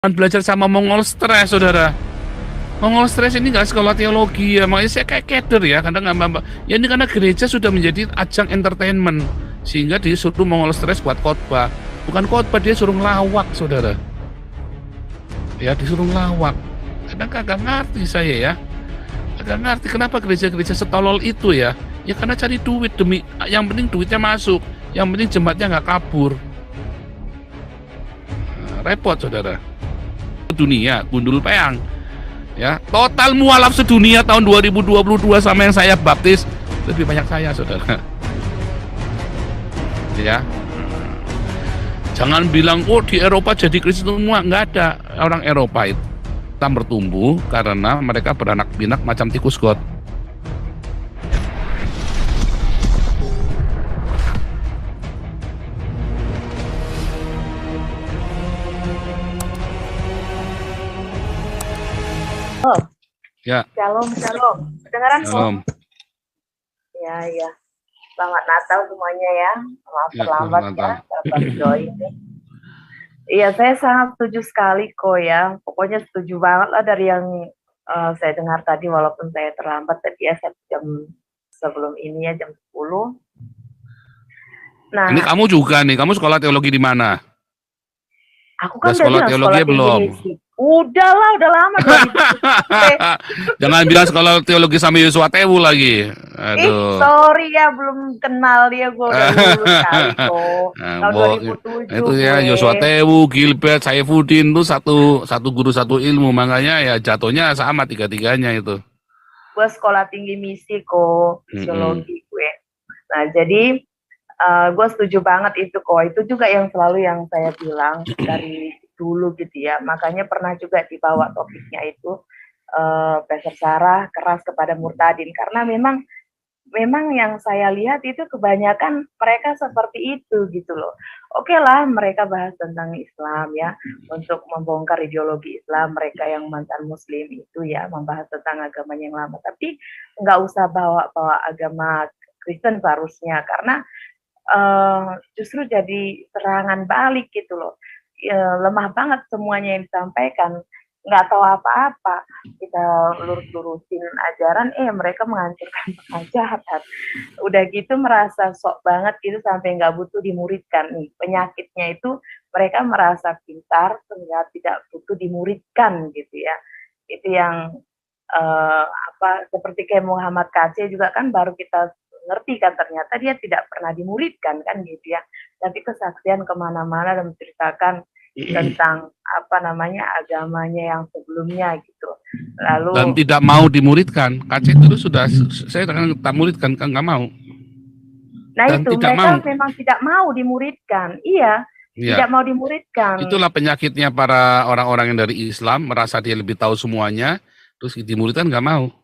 Kan belajar sama Mongol Stres, saudara. Mongol Stres ini nggak sekolah teologi ya, makanya saya kayak keder ya, kadang nggak. Ya ini karena gereja sudah menjadi ajang entertainment, sehingga disuruh Mongol Stres buat khotbah. Bukan khotbah, dia suruh ngelawak, saudara. Ya disuruh ngelawak. Kadang kagak ngerti saya ya. Kagak ngerti kenapa gereja-gereja setolol itu ya. Ya karena cari duit demi, yang penting duitnya masuk, yang penting jemaatnya nggak kabur. Nah, repot, saudara. Dunia gundul peang ya, total mualaf sedunia tahun 2022 sama yang saya baptis lebih banyak saya, saudara. Ya, jangan bilang oh di Eropa jadi Kristen semua, nggak ada. Orang Eropa itu bertumbuh karena mereka beranak pinak macam tikus got. Oh, Ya, shalom, shalom. Kedengaran kok? shalom. Ya, ya. Selamat Natal semuanya ya. Maaf Ya, terlambat selamat ya, Natal. dapat join. Iya, saya sangat setuju sekali kok ya. Pokoknya setuju banget lah dari yang saya dengar tadi, walaupun saya terlambat tadi ya, 1 jam sebelum ini ya, jam 10. Ini Nah, kamu juga nih, kamu sekolah teologi di mana? aku Udah kan udah sekolah bilang teologi sekolah tinggi belum? misi. Udah lah, udah lama 2017. Jangan bilang sekolah teologi sama Yosua Tewu lagi. Ih, Aduh. sorry ya, belum kenal dia, gue udah lulus kali kok. Tahun Itu 2007 ya gue. Yosua Tewu, Gilbert, Saifuddin tuh satu guru satu ilmu, makanya ya jatuhnya sama tiga-tiganya itu. Gue sekolah tinggi misi kok, Mm-mm. fisiologi gue. Nah, jadi gue setuju banget itu kok. Itu juga yang selalu yang saya bilang dari dulu gitu ya. Makanya pernah juga dibawa topiknya itu Pastor Sarah keras kepada murtadin, karena memang yang saya lihat itu kebanyakan mereka seperti itu gitu loh. Oke lah, mereka bahas tentang Islam ya, untuk membongkar ideologi Islam, mereka yang mantan Muslim itu ya, membahas tentang agamanya yang lama. Tapi nggak usah bawa-bawa agama Kristen seharusnya, karena justru jadi serangan balik gitu loh. Lemah banget semuanya yang disampaikan, nggak tahu apa-apa. Kita lurus-lurusin ajaran, mereka menghancurkan pengajaran. Udah gitu merasa sok banget gitu sampai nggak butuh dimuridkan nih. Penyakitnya itu mereka merasa pintar sehingga tidak butuh dimuridkan gitu ya. Itu yang seperti kayak Muhammad KC juga kan baru kita ngerti kan, ternyata dia tidak pernah dimuridkan kan gitu ya. Tapi kesaksian kemana-mana dan menceritakan tentang agamanya yang sebelumnya gitu. Dan Lalu tidak mau dimuridkan. KC itu sudah saya tak muridkan, kan nggak mau. nah Dan itu tidak mereka mau. memang tidak mau dimuridkan. Iya, Ya, tidak mau dimuridkan. itulah penyakitnya para orang-orang yang dari Islam, merasa dia lebih tahu semuanya, terus dimuridkan nggak mau.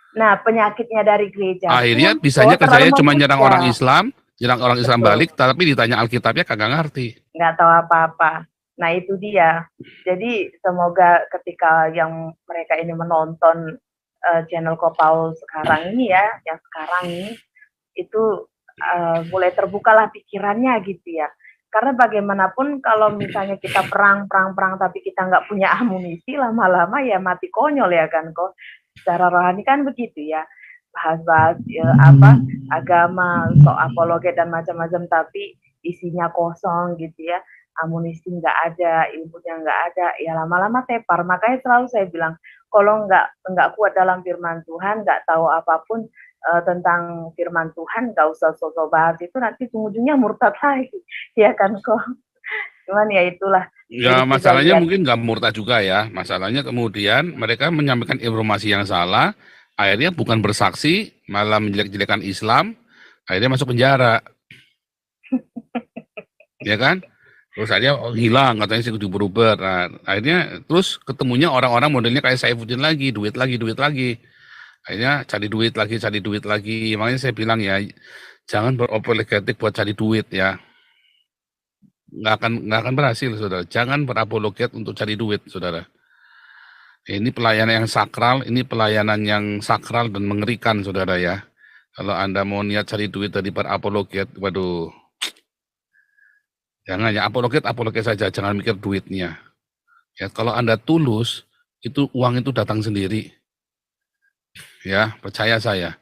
Nah, penyakitnya dari gereja Akhirnya pun bisanya terlalu kerjanya cuma nyerang orang memuja. Islam, Betul, balik, tapi ditanya Alkitabnya kagak ngerti. nggak tahu apa-apa. Nah, itu dia. Jadi, semoga ketika yang mereka ini menonton channel Kopau sekarang ini ya, yang sekarang ini, itu mulai terbukalah pikirannya gitu ya. Karena bagaimanapun kalau misalnya kita perang, tapi kita nggak punya amunisi, lama-lama ya mati konyol ya kan kok. Secara rohani kan begitu ya. Bahas-bahas agama, apologet dan macam-macam, tapi isinya kosong gitu ya. Amunisi nggak ada, ilmunya nggak ada, ya lama-lama tepar. Makanya selalu saya bilang, kalau nggak kuat dalam firman Tuhan, nggak tahu apapun tentang firman Tuhan, nggak usah sosok bahas itu, nanti ujung-ujungnya murtad lagi, ya kan kok. Cuman ya itulah, Ya Iris juga masalahnya lihat. mungkin nggak murtad juga ya. Masalahnya kemudian mereka menyampaikan informasi yang salah, akhirnya bukan bersaksi, malah menjelek-jelekan Islam, akhirnya masuk penjara, ya kan? Terus akhirnya hilang, katanya sih berubah. Nah, akhirnya terus ketemunya orang-orang modelnya kayak Saifuddin lagi, duit lagi, duit lagi. Akhirnya cari duit lagi. Makanya saya bilang ya, jangan berapologetik buat cari duit ya. Nggak akan berhasil, saudara. Jangan berapologet untuk cari duit, saudara. Ini pelayanan yang sakral, ini pelayanan yang sakral dan mengerikan, saudara ya. Kalau Anda mau niat cari duit dari berapologet, waduh, jangan ya, apologet saja, jangan mikir duitnya. Ya, kalau Anda tulus, itu uang itu datang sendiri. Ya, percaya saya.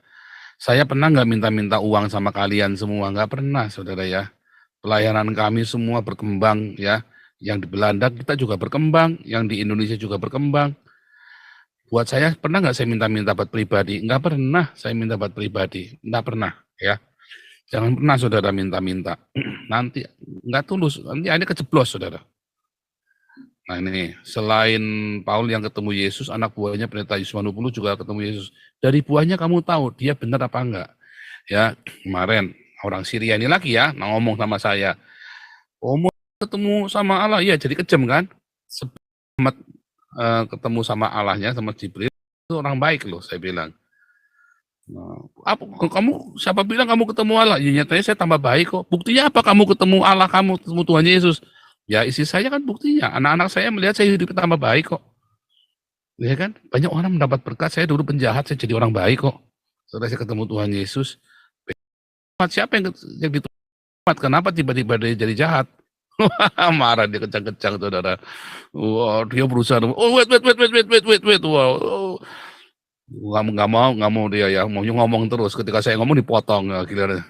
Saya pernah nggak minta-minta uang sama kalian semua? Nggak pernah, saudara ya. Pelayanan kami semua berkembang ya. Yang di Belanda kita juga berkembang, yang di Indonesia juga berkembang. Buat saya pernah nggak saya minta-minta buat pribadi? Nggak pernah saya minta buat pribadi, nggak pernah ya. Jangan pernah saudara minta-minta. Nanti nggak tulus, nanti ada kejeblos saudara. Nah ini, selain Paul yang ketemu Yesus, anak buahnya pendeta Yusmanupulu juga ketemu Yesus. Dari buahnya kamu tahu dia benar apa enggak. Ya, kemarin orang Syria ini lagi ya, ngomong sama saya. Oh, mau ketemu sama Allah, ya jadi kejam kan. Sebelum ketemu sama Allahnya, sama Jibril, itu orang baik loh, saya bilang. Nah, kamu siapa bilang kamu ketemu Allah? Ya nyatanya saya tambah baik kok. Buktinya apa kamu ketemu Allah, kamu ketemu Tuhan Yesus? Ya isi saya kan buktinya. Anak-anak saya melihat saya hidup tambah baik kok. Ya kan? Banyak orang mendapat berkat. Saya dulu penjahat, saya jadi orang baik kok. Setelah saya ketemu Tuhan Yesus. Siapa yang ditumat? Kenapa tiba-tiba dia jadi jahat? Marah dia kecang-kecang saudara. Wah, dia berusaha. Oh wait. Wow. Oh. Nggak mau dia ya. Maunya ngomong terus. Ketika saya ngomong dipotong. Ya, gila.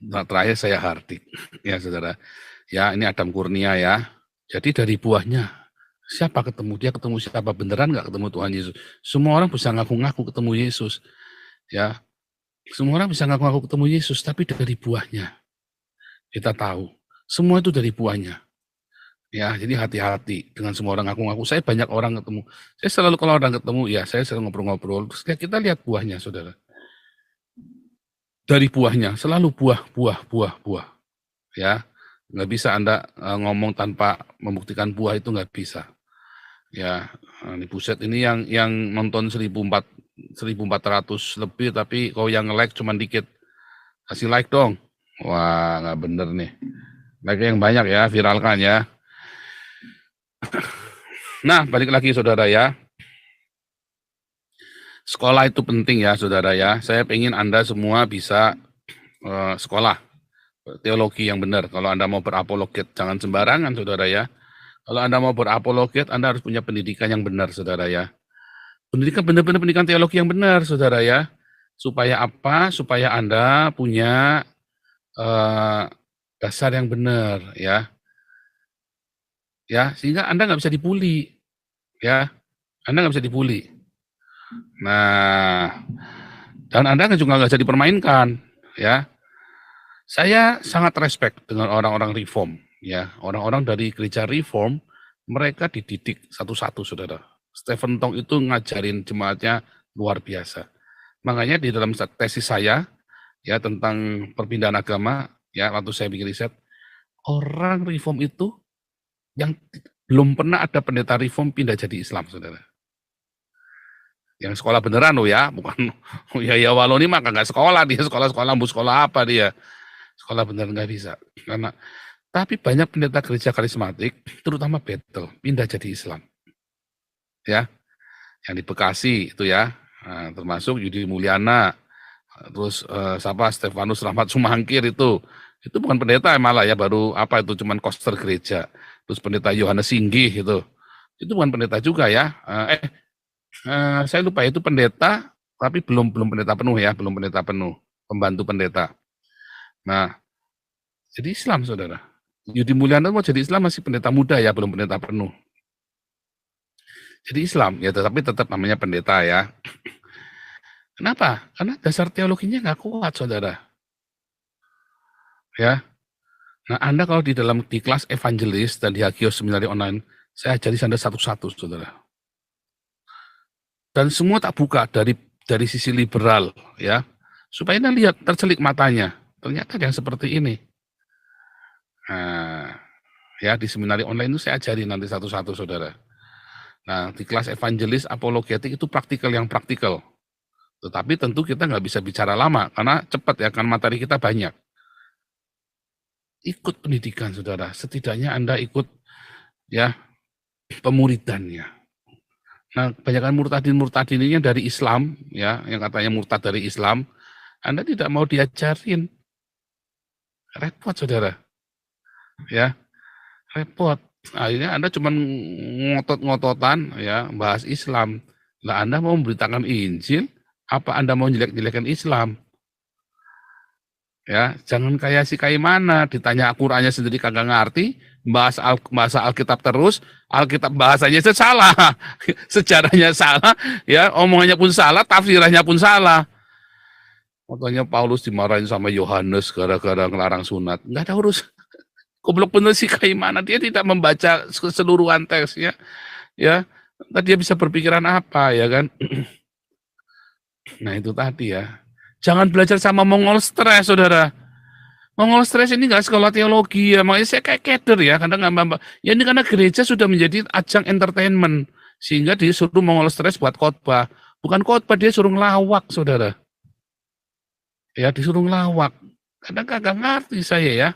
Nah, terakhir saya Hardik. Ya saudara. Ya ini Adam Kurnia ya. Jadi dari buahnya. Siapa ketemu? Dia ketemu siapa? Beneran nggak ketemu Tuhan Yesus? Semua orang bisa ngaku-ngaku ketemu Yesus. Ya. Semua orang bisa ngaku-ngaku ketemu Yesus. Tapi dari buahnya. Kita tahu. Semua itu dari buahnya. Ya, jadi hati-hati dengan semua orang ngaku-ngaku. Saya banyak orang ketemu. Saya selalu kalau orang ketemu, ya saya selalu ngobrol-ngobrol. Terus kita lihat buahnya, saudara. Dari buahnya, selalu buah. Ya, nggak bisa Anda ngomong tanpa membuktikan buah itu nggak bisa. Ya, ini buset ini yang nonton 1.400 lebih, tapi kalau yang like cuma dikit. Kasih like dong. Wah, nggak bener nih. Like yang banyak ya, viralkan ya. Nah, balik lagi saudara ya. Sekolah itu penting ya saudara ya. Saya pengen Anda semua bisa sekolah teologi yang benar. Kalau Anda mau berapologet, jangan sembarangan saudara ya. Kalau Anda mau berapologet, Anda harus punya pendidikan yang benar saudara ya. Pendidikan benar-benar pendidikan teologi yang benar saudara ya. Supaya apa? Supaya Anda punya dasar yang benar ya. Ya, sehingga Anda nggak bisa dibully. Ya, Anda nggak bisa dibully. Nah, dan Anda juga nggak bisa dipermainkan, ya. Saya sangat respect dengan orang-orang reform, ya. Orang-orang dari gereja reform, mereka dididik satu-satu, saudara. Stephen Tong itu ngajarin jemaatnya luar biasa. Makanya di dalam tesis saya, ya tentang perpindahan agama, ya waktu saya bikin riset, orang reform itu yang belum pernah ada pendeta reform pindah jadi Islam, saudara. Yang sekolah beneran loh ya, bukan ya Waloni mah nggak sekolah dia, sekolah apa dia, sekolah beneran nggak bisa. Karena tapi banyak pendeta gereja karismatik, terutama Bethel, pindah jadi Islam, ya, yang di Bekasi itu ya, termasuk Yudi Mulyana, terus siapa Stefanus Rahmat Sumangkir itu bukan pendeta malah ya, baru apa itu cuman koster gereja, terus pendeta Yohanes Singgih itu bukan pendeta juga ya, saya lupa itu pendeta, tapi belum pendeta penuh ya, belum pendeta penuh, pembantu pendeta. Nah, jadi Islam saudara. Yudi Mulyana mau jadi Islam masih pendeta muda ya, belum pendeta penuh. Jadi Islam ya, tetapi tetap namanya pendeta ya. Kenapa? Karena dasar teologinya nggak kuat saudara. Ya. Nah, Anda kalau di kelas evangelis dan di Hagios Seminari Online, saya ajari Anda satu-satu saudara. Dan semua tak buka dari sisi liberal ya, supaya Anda lihat tercelik matanya, ternyata yang seperti ini. Nah, ya di seminari online itu saya ajari nanti satu-satu saudara. Nah di kelas evangelis apologetik itu praktikal yang praktikal, tetapi tentu kita nggak bisa bicara lama karena cepat ya, kan materi kita banyak. Ikut pendidikan saudara, setidaknya Anda ikut ya pemuridannya. Nah, kebanyakan murtadin ini dari Islam, ya, yang katanya murtad dari Islam, Anda tidak mau diajarin. Repot, saudara. Ya, repot. Akhirnya Anda cuma ngotot-ngototan ya, bahas Islam. Lah Anda mau memberitakan Injil, apa Anda mau jelek-jelekan Islam? Ya, jangan kayak si Kaimana, ditanya Al-Qur'annya sendiri kagak ngerti, bahasa Alkitab terus, Alkitab bahasanya salah, sejarahnya salah, ya, omongannya pun salah, tafsirannya pun salah. Makanya Paulus dimarahin sama Yohanes gara-gara ngelarang sunat. Nggak ada urus. Goblok bener si Kaimana, dia tidak membaca keseluruhan teksnya, ya. Tadi dia bisa berpikiran apa, ya kan? Nah itu tadi ya. Jangan belajar sama Mongol stres, saudara. Mongol stres ini nggak sekolah teologi ya, makanya saya kayak keder ya, kadang nggak. Ya ini karena gereja sudah menjadi ajang entertainment, sehingga disuruh Mongol stres buat khotbah. Bukan khotbah, dia suruh ngelawak, saudara. Ya disuruh ngelawak. Kadang kagak ngerti saya ya.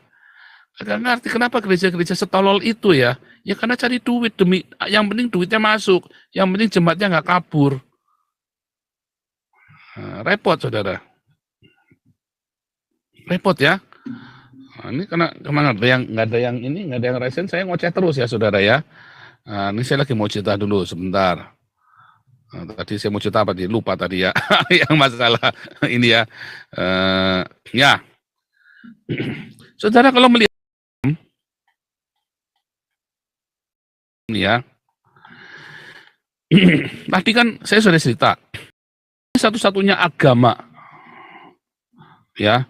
Kagak ngerti kenapa gereja-gereja setolol itu ya. Ya karena cari duit, demi yang penting duitnya masuk, yang penting jemaatnya nggak kabur. Nah, repot, saudara. Repot ya. Nah, ini karena nggak ada yang resen, saya ngoceh terus ya, saudara ya. Nah, ini saya lagi mau cerita dulu sebentar. Nah, tadi saya mau cerita apa tadi? Lupa tadi ya. Yang masalah ini ya. Ya, saudara kalau melihat ini ya, tadi kan saya sudah cerita, satu-satunya agama ya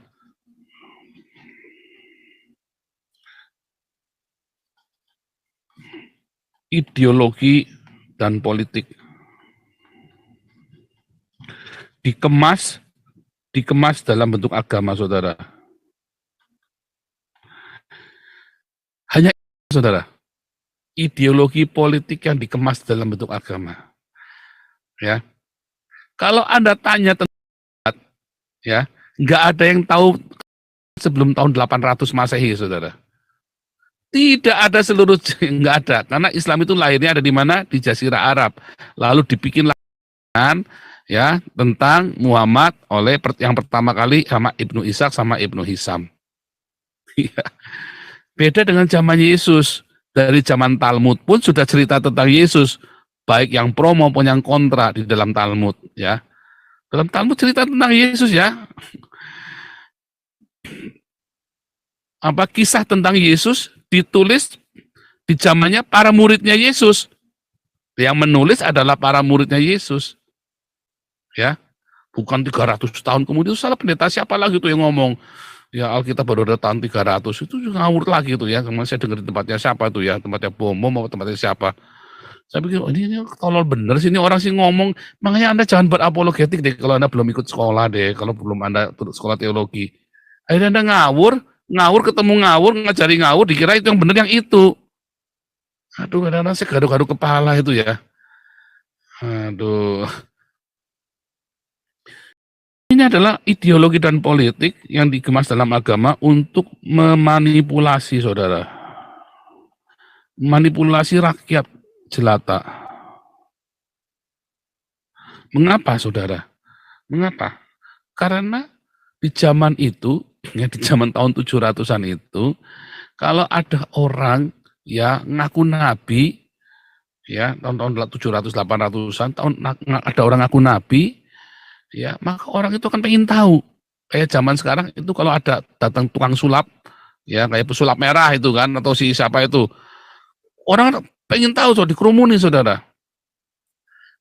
ideologi dan politik dikemas dalam bentuk agama, saudara. Hanya saudara, ideologi politik yang dikemas dalam bentuk agama. Ya, kalau Anda tanya tentang ya, nggak ada yang tahu sebelum tahun 800 Masehi, saudara. Tidak ada seluruh, nggak ada, karena Islam itu lahirnya ada di mana? Di Jazirah Arab. Lalu dibikin ya tentang Muhammad oleh yang pertama kali sama Ibnu Ishaq sama Ibnu Hisam. Beda dengan zaman Yesus. Dari zaman Talmud pun sudah cerita tentang Yesus, baik yang pro maupun yang kontra di dalam Talmud ya. Dalam Talmud cerita tentang Yesus ya. Apa kisah tentang Yesus ditulis di zamannya para muridnya Yesus. Yang menulis adalah para muridnya Yesus. Ya. Bukan 300 tahun kemudian, itu salah pendeta siapa lagi tuh yang ngomong, ya Alkitab baru ada tahun 300, itu juga ngawur lagi tuh ya. Kemarin saya dengar di tempatnya siapa tuh ya, tempatnya Bomo atau tempatnya siapa. Saya pikir, oh, ini tolol bener sih, ini orang sih ngomong. Makanya Anda jangan berapologetik deh kalau Anda belum ikut sekolah deh, kalau belum Anda sekolah teologi. Akhirnya Anda ngawur ketemu ngawur, ngajari ngawur, dikira itu yang bener yang itu. Aduh, kadang-kadang saya gaduh-gaduh kepala itu ya. Aduh. Ini adalah ideologi dan politik yang dikemas dalam agama untuk memanipulasi, saudara. Manipulasi rakyat jelata. Mengapa, saudara? Mengapa? Karena di zaman itu, ya di zaman tahun 700-an itu, kalau ada orang ya ngaku nabi, ya tahun-tahun 700-800-an, ada orang ngaku nabi, ya maka orang itu akan pengen tahu. Kayak zaman sekarang itu kalau ada datang tukang sulap, ya kayak pesulap merah itu kan, atau si siapa itu, orang pengen tahu, so dikerumuni, saudara.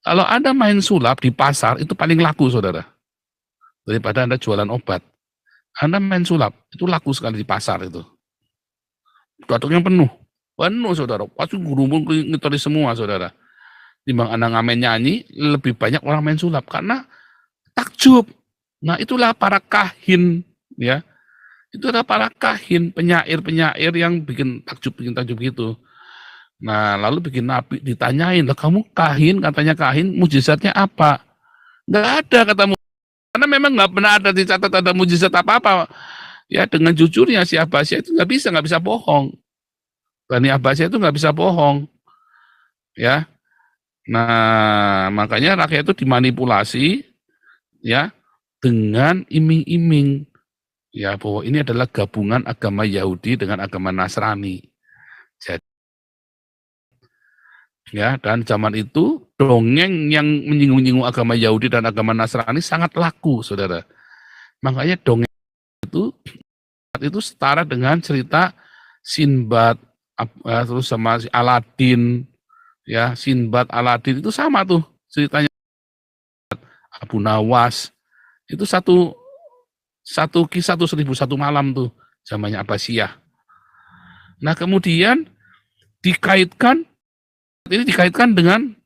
Kalau Anda main sulap di pasar itu paling laku, saudara, daripada Anda jualan obat. Anda main sulap itu laku sekali di pasar itu, datangnya penuh, saudara, pasti gurumun ngitori semua, saudara. Timbang Anda ngamen nyanyi, lebih banyak orang main sulap karena takjub. Nah, itulah para kahin ya. Itu adalah para kahin, penyair-penyair yang bikin takjub gitu. Nah, lalu bikin nabi, ditanyain, "Lah kamu kahin, katanya kahin, mujizatnya apa?" Enggak ada kata mujizat. Karena memang enggak pernah ada dicatat ada mujizat apa-apa. Ya, dengan jujurnya si Abbasiyah itu enggak bisa bohong. Bani Abbasiyah itu enggak bisa bohong. Ya. Nah, makanya rakyat itu dimanipulasi ya dengan iming-iming ya bahwa ini adalah gabungan agama Yahudi dengan agama Nasrani. Jadi Ya, dan zaman itu dongeng yang menyinggung-nyinggung agama Yahudi dan agama Nasrani sangat laku, saudara. Makanya dongeng itu setara dengan cerita Sinbad, terus sama Aladin, ya Sinbad, Aladin itu sama tuh ceritanya. Abu Nawas itu satu kisah tuh 1001 malam tuh zamannya Abbasiyah. Nah kemudian dikaitkan dengan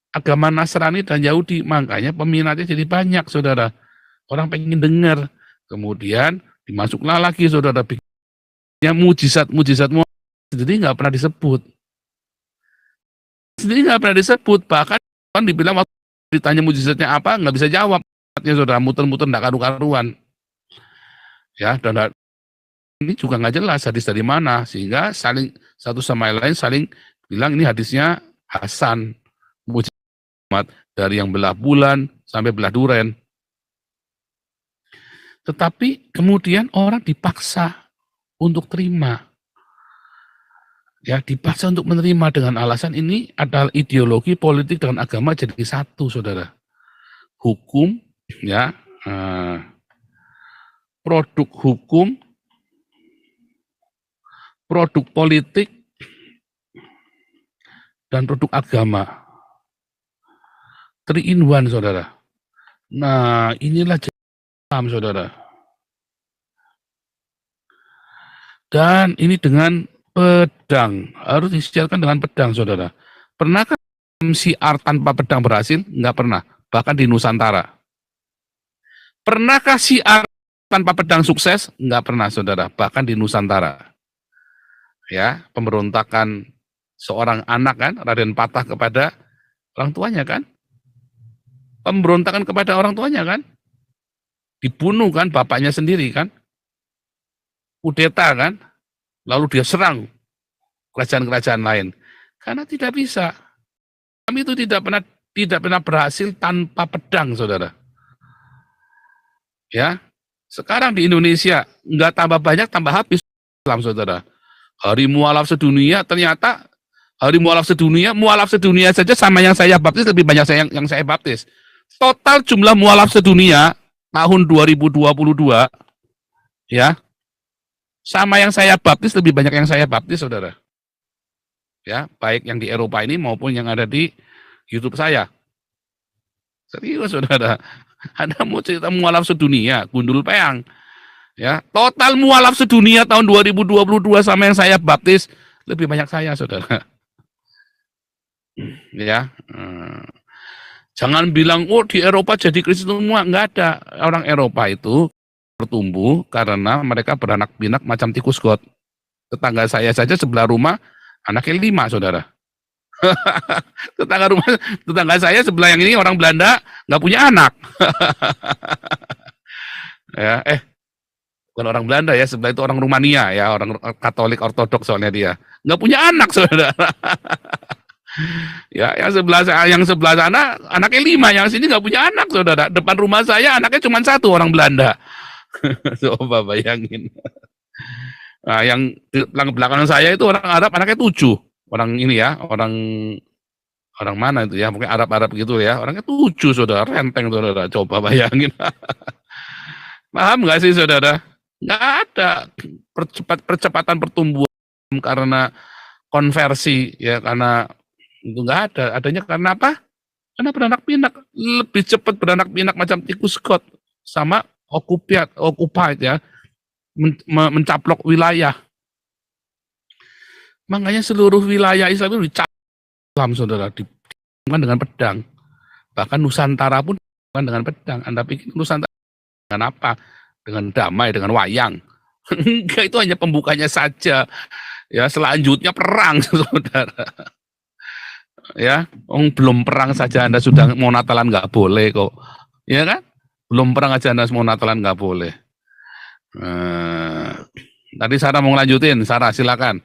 agama Nasrani dan Yahudi, makanya peminatnya jadi banyak, saudara. Orang pengen dengar. Kemudian dimasuklah lagi, saudara, bikinnya mujizat sendiri nggak pernah disebut. Bahkan kan dibilang waktu ditanya mujizatnya apa nggak bisa jawab. Ya saudara, muter-muter nggak karu-karuan. Ya, dan ini juga nggak jelas hadis dari mana, sehingga saling satu sama lain saling bilang ini hadisnya Hasan, mujizat dari yang belah bulan sampai belah duren. Tetapi kemudian orang dipaksa untuk terima. Ya, dipaksa untuk menerima dengan alasan ini adalah ideologi politik dengan agama jadi satu, saudara. Hukum, ya, produk hukum, produk politik, dan produk agama. 3 in 1, saudara. Nah, inilah Islam, saudara. Dan ini dengan pedang, harus disiarkan dengan pedang, saudara. Pernahkah siar tanpa pedang berhasil? Enggak pernah, bahkan di Nusantara. Pernahkah siar tanpa pedang sukses? Enggak pernah, saudara, bahkan di Nusantara. Ya, pemberontakan seorang anak kan, Raden Patah kepada orang tuanya kan? Pemberontakan kepada orang tuanya kan? Dibunuh kan bapaknya sendiri kan? Kudeta kan? Lalu dia serang kerajaan-kerajaan lain. Karena tidak bisa. Kami itu tidak pernah berhasil tanpa pedang, saudara. Ya, sekarang di Indonesia nggak tambah banyak, tambah habis Islam, saudara. Hari mualaf sedunia, ternyata hari mualaf sedunia saja sama yang saya baptis lebih banyak yang saya baptis. Total jumlah mualaf sedunia tahun 2022, ya, sama yang saya baptis lebih banyak yang saya baptis, saudara. Ya, baik yang di Eropa ini maupun yang ada di YouTube saya. Serius, saudara. Anda mau cerita mualaf sedunia, gundul peang. Ya, total mualaf sedunia tahun 2022 sama yang saya baptis lebih banyak saya, saudara. Ya, jangan bilang oh di Eropa jadi Kristen semua, nggak ada. Orang Eropa itu bertumbuh karena mereka beranak pinak macam tikus got. Tetangga saya saja sebelah rumah anaknya 5, saudara. tetangga saya sebelah yang ini orang Belanda nggak punya anak. Ya, bukan orang Belanda ya, sebelah itu orang Rumania ya, orang Katolik Ortodoks soalnya dia nggak punya anak, saudara. Ya, yang sebelah sana anaknya 5, yang sini nggak punya anak, saudara. Depan rumah saya anaknya cuma 1, orang Belanda. Coba bayangin. Nah, yang di belakang saya itu orang Arab, anaknya 7. Orang ini ya, orang mana itu ya, mungkin Arab gitu ya, orangnya 7, saudara, renteng, saudara. Coba bayangin. Paham nggak sih, saudara? Nggak ada percepatan pertumbuhan karena konversi ya, karena itu nggak ada. Adanya karena apa? Karena beranak pinak, lebih cepat beranak pinak macam tikus got sama occupied ya, mencaplok wilayah. Makanya seluruh wilayah Islam itu dicaplok, saudara, dengan pedang. Bahkan Nusantara pun dengan pedang. Anda pikir Nusantara dengan apa? Dengan damai, dengan wayang. Enggak, itu hanya pembukanya saja. Ya, selanjutnya perang, saudara. Ya, belum perang saja Anda sudah mau Natalan nggak boleh kok. Ya kan? Belum perang aja Anda mau Natalan nggak boleh. Tadi Sarah mau ngelanjutin, Sarah silakan.